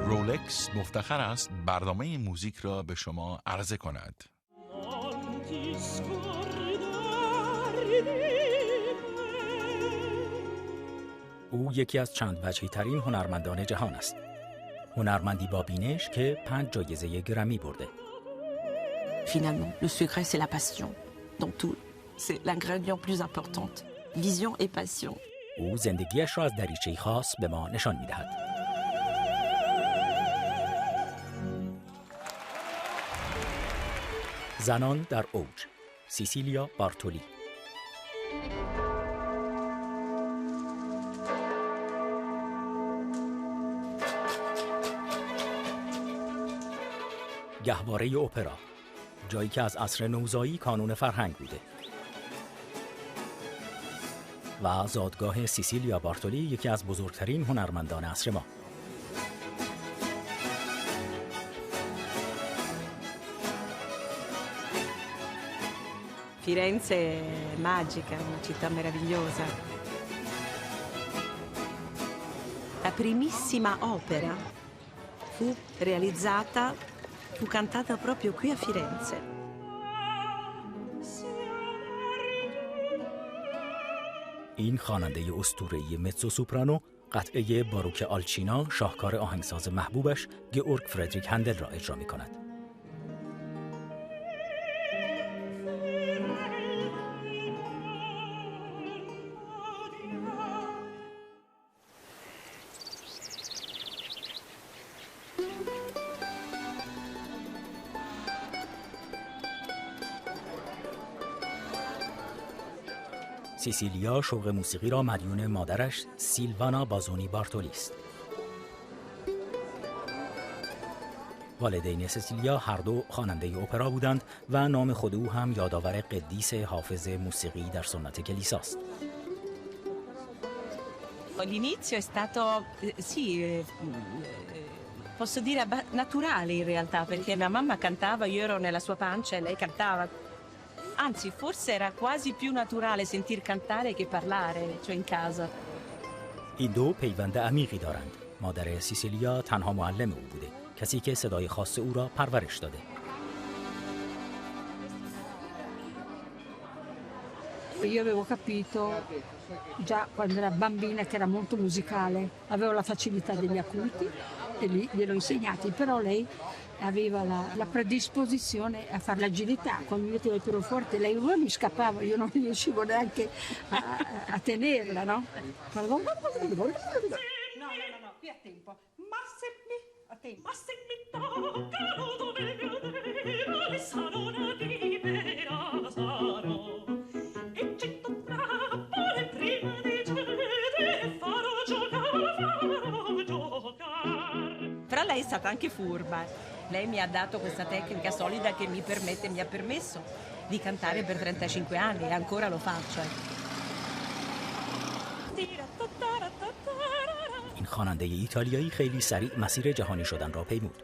رولکس مفتخر است برنامه موزیک را به شما عرضه کند. او یکی از چند وجهی ترین هنرمندان جهان است. هنرمندی با بینش که 5 جایزه گرمی برده. Finalement, le secret c'est la passion. Dans tout, c'est l'ingrédient plus important. Vision et passion. او زندگیش را از دریچه‌ای خاص به ما نشان می‌دهد. زنان در اوج. سیسیلیا بارتولی. گهواره اپرا، جایی که از عصر نوزایی کانون فرهنگ بوده. و زادگاه سیسیلیا بارتولی، یکی از بزرگترین هنرمندان عصر ما. Firenze è magica, è una città meravigliosa. La primissima opera fu cantata proprio qui a Firenze. این خواننده اسطوره‌ای متزو سوپرانو قطعه باروک آلچینا، شاهکار آهنگساز محبوبش گئورگ فردریک هندل را اجرا می‌کند. سیسیلیا شوق موسیقی را مدیون مادرش سیلوانا بازونی بارتولی است. والدین سیسیلیا هر دو خواننده اپرا بودند و نام خود او هم یادآور قدیس حافظ موسیقی در سنت کلیساست. L'inizio è stato, posso dire naturale in realtà, perché mia mamma cantava, io ero nella sua pancia e lei cantava. Anzi, forse era quasi più naturale sentir cantare che parlare, cioè in casa. این دو پیوند عمیقی دارند. مادر سیسیلیا تنها معلم او بوده، کسی که صدای خاص او را پرورش داده. Io avevo capito già quando era bambina che era molto musicale, avevo la facilità degli acuti e lì gliel'ho insegnati, però lei aveva la predisposizione a fare l'agilità. Quando mi metteva il pianoforte lei mi scappava, io non riuscivo neanche a tenerla, no? No, qui a tempo. Ma se mi toccano dove vedere sarona di vera sarò. E cento trappole prima di cedere farò giocare. Però lei è stata anche furba. Lei mi ha dato questa tecnica solida che mi ha permesso di cantare per 35 anni e ancora lo faccio. این خواننده ایتالیایی خیلی سریع مسیر جهانی شدن را پیمود.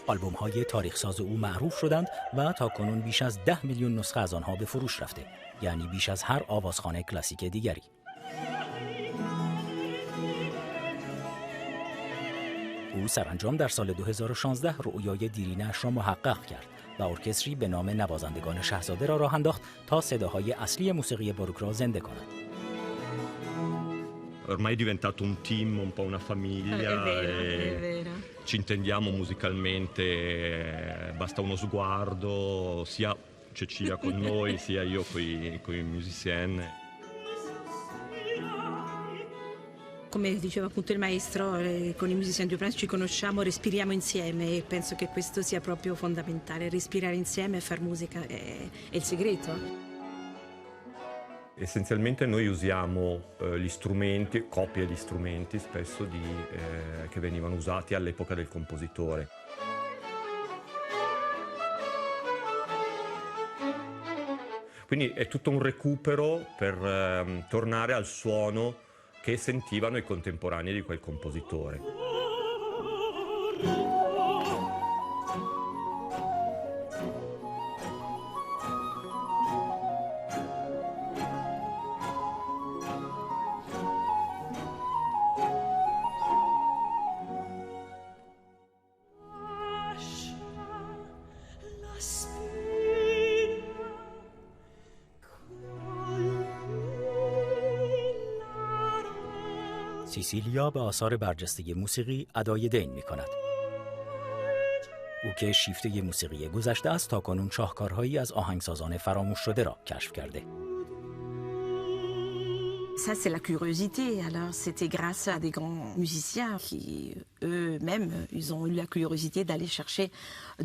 آلبوم‌های تاریخ‌ساز او معروف شدند و تاکنون بیش از 10 میلیون نسخه از آنها به فروش رفته، یعنی بیش از هر آوازخوان کلاسیک دیگری. او سرانجام در سال 2016 رؤیای دیرینه‌اش را محقق کرد و ارکستری به نام نوازندگان شاهزاده را راه انداخت تا صداهای اصلی موسیقی باروک را زنده کند. Ormai è diventato un team, un po' una famiglia. È vero. Ci intendiamo musicalmente, basta uno sguardo, sia Cecilia con noi, sia io con i musicieni. Come diceva appunto il maestro, con i musicieni di opera ci conosciamo, respiriamo insieme e penso che questo sia proprio fondamentale. Respirare insieme e far musica è il segreto. Essenzialmente noi usiamo gli strumenti, copie di strumenti spesso che venivano usati all'epoca del compositore. Quindi è tutto un recupero per tornare al suono che sentivano i contemporanei di quel compositore. سیسیلیا به آثار برجسته موسیقی ادای دین می کند. او که شیفته موسیقی گذشته است تا کنون شاهکارهایی از آهنگسازان فراموش شده را کشف کرده. Ça, c'est la curiosité. Alors, c'était grâce à des grands musiciens qui, eux-mêmes, ils ont eu la curiosité d'aller chercher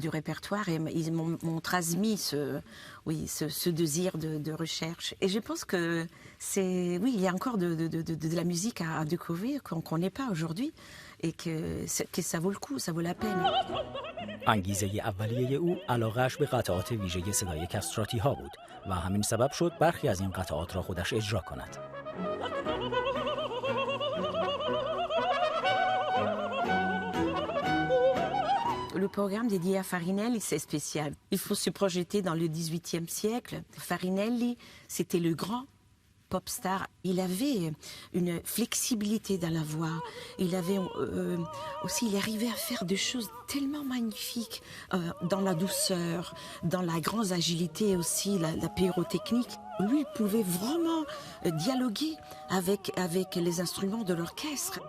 du répertoire et ils m'ont transmis ce désir de recherche. Et je pense que c'est, oui, il y a encore de la musique à découvrir qu'on ne connaît pas aujourd'hui et que ça vaut le coup, ça vaut la peine. انگیزه اولیه او علاقه‌اش به قطعات ویژه صدای کاستراتی ها بود و همین سبب شد برخی از این قطعات را خودش اجرا کند. Le programme dédié à Farinelli, c'est spécial. Il faut se projeter dans le XVIIIe siècle. Farinelli, c'était le grand pop star. Il avait une flexibilité dans la voix. Il avait aussi, il arrivait à faire des choses tellement magnifiques dans la douceur, dans la grande agilité aussi, la pyrotechnique. Lui, il pouvait vraiment dialoguer avec les instruments de l'orchestre.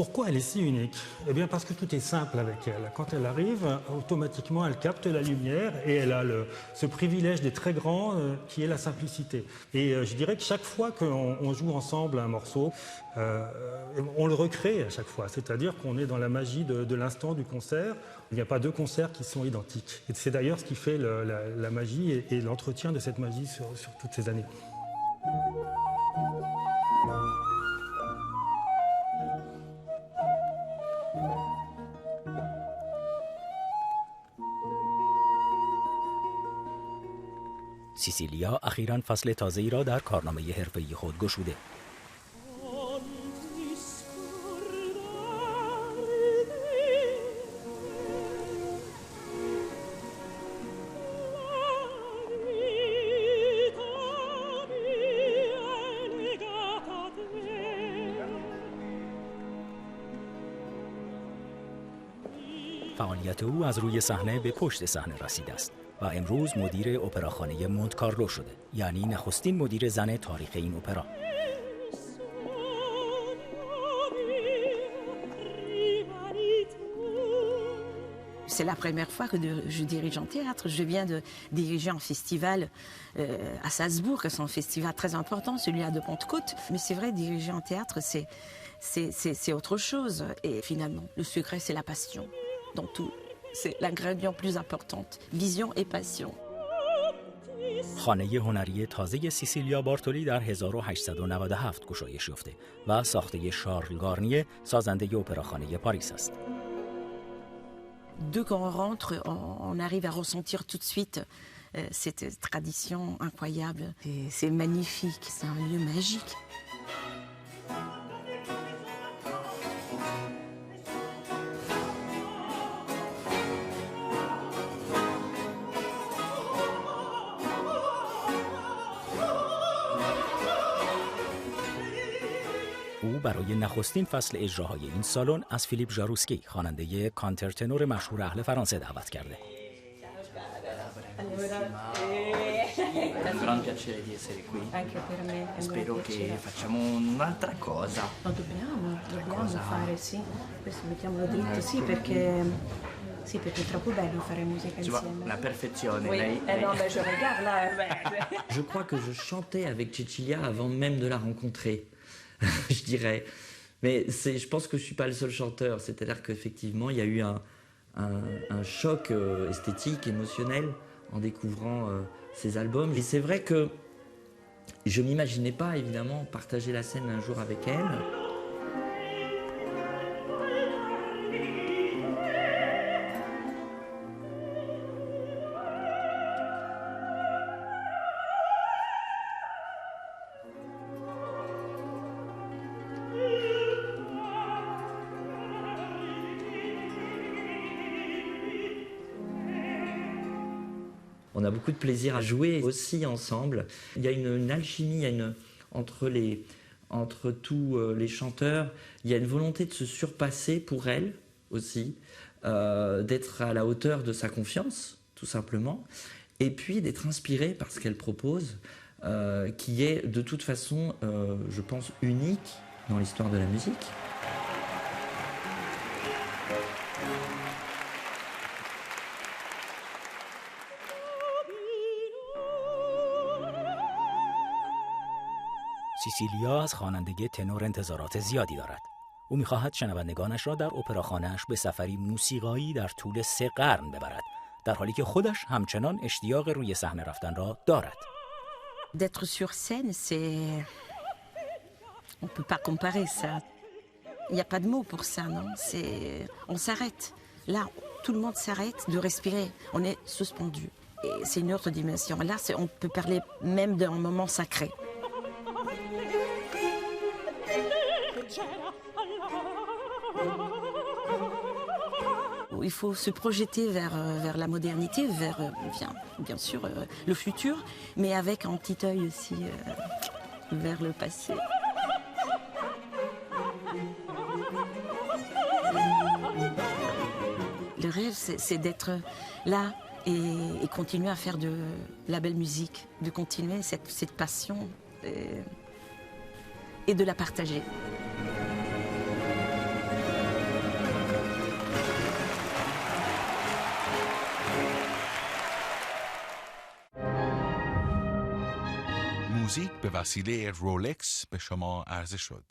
Pourquoi elle est si unique? Eh bien parce que tout est simple avec elle. Quand elle arrive, automatiquement elle capte la lumière et elle a ce privilège des très grands qui est la simplicité. Et je dirais que chaque fois qu'on joue ensemble un morceau, on le recrée à chaque fois. C'est-à-dire qu'on est dans la magie de l'instant du concert. Il n'y a pas deux concerts qui sont identiques. Et c'est d'ailleurs ce qui fait la magie et l'entretien de cette magie sur toutes ces années. سیسیلیا اخیراً فصل تازه‌ای را در کارنامه حرفه‌ای خود گشوده. فعالیت او از روی صحنه به پشت صحنه رسیده است و امروز مدیر اپراخانه مونت کارلو شده، یعنی نخستین مدیر زن تاریخ این اپرا. C'est la première fois que je dirige en théâtre. Je viens de diriger un festival à Salzbourg, c'est un festival très important, celui-là de Pentecôte. Mais c'est vrai, diriger en théâtre, c'est autre chose. Et finalement, le secret, c'est la passion dans tout. C'est l'ingrédient plus important. Vision et passion. خانه هنری تازه سیسیلیا بارتولی در 1897 گشایش یافته و ساخته شارل گارنیه، سازنده اپراخانه پاریس است. Dès qu'on rentre, on arrive à ressentir tout de suite cette tradition incroyable. C'est magnifique, c'est un lieu magique. او برای نخستین فصل اجراهای این سالن از فیلیپ ژاروسکی، خواننده کانترتنور مشهور اهل فرانسه، دعوت کرده. È un gran piacere di essere qui. Anche per me. Spero che facciamo un'altra cosa. Lo dobbiamo fare, sì. Questo mettiamolo dritto, sì, perché è troppo bello fare musica insieme. La perfezione. Oui. Non, mais je regarde là. Je crois que je chantais avec Cecilia avant même de la rencontrer, je dirais. Mais je pense que je suis pas le seul chanteur. C'est-à-dire qu'effectivement, il y a eu un choc esthétique, émotionnel en découvrant ces albums. Et c'est vrai que je m'imaginais pas, évidemment, partager la scène un jour avec elle. On a beaucoup de plaisir à jouer aussi ensemble. Il y a une alchimie, entre tous les chanteurs. Il y a une volonté de se surpasser pour elle aussi, d'être à la hauteur de sa confiance, tout simplement, et puis d'être inspiré par ce qu'elle propose, qui est de toute façon, je pense, unique dans l'histoire de la musique. سیسیلیا از خوانندگی تنور انتظارات زیادی دارد. او می‌خواهد شنوندگانش را در اپراخانه‌اش به سفری موسیقایی در طول 3 قرن ببرد، در حالی که خودش همچنان اشتیاق روی صحنه رفتن را دارد. D'être sur scène, c'est... On ne peut pas comparer ça. Il n'y a pas de mots pour ça, non? On s'arrête. Là, tout le monde s'arrête de respirer. On est suspendu. Et c'est une autre dimension. Là, on peut parler même d'un moment sacré. Il faut se projeter vers la modernité, vers bien sûr le futur, mais avec un petit œil aussi vers le passé. Le rêve, c'est d'être là et continuer à faire de la belle musique, de continuer cette passion et de la partager. موزیک به وسیله رولکس به شما عرضه شد.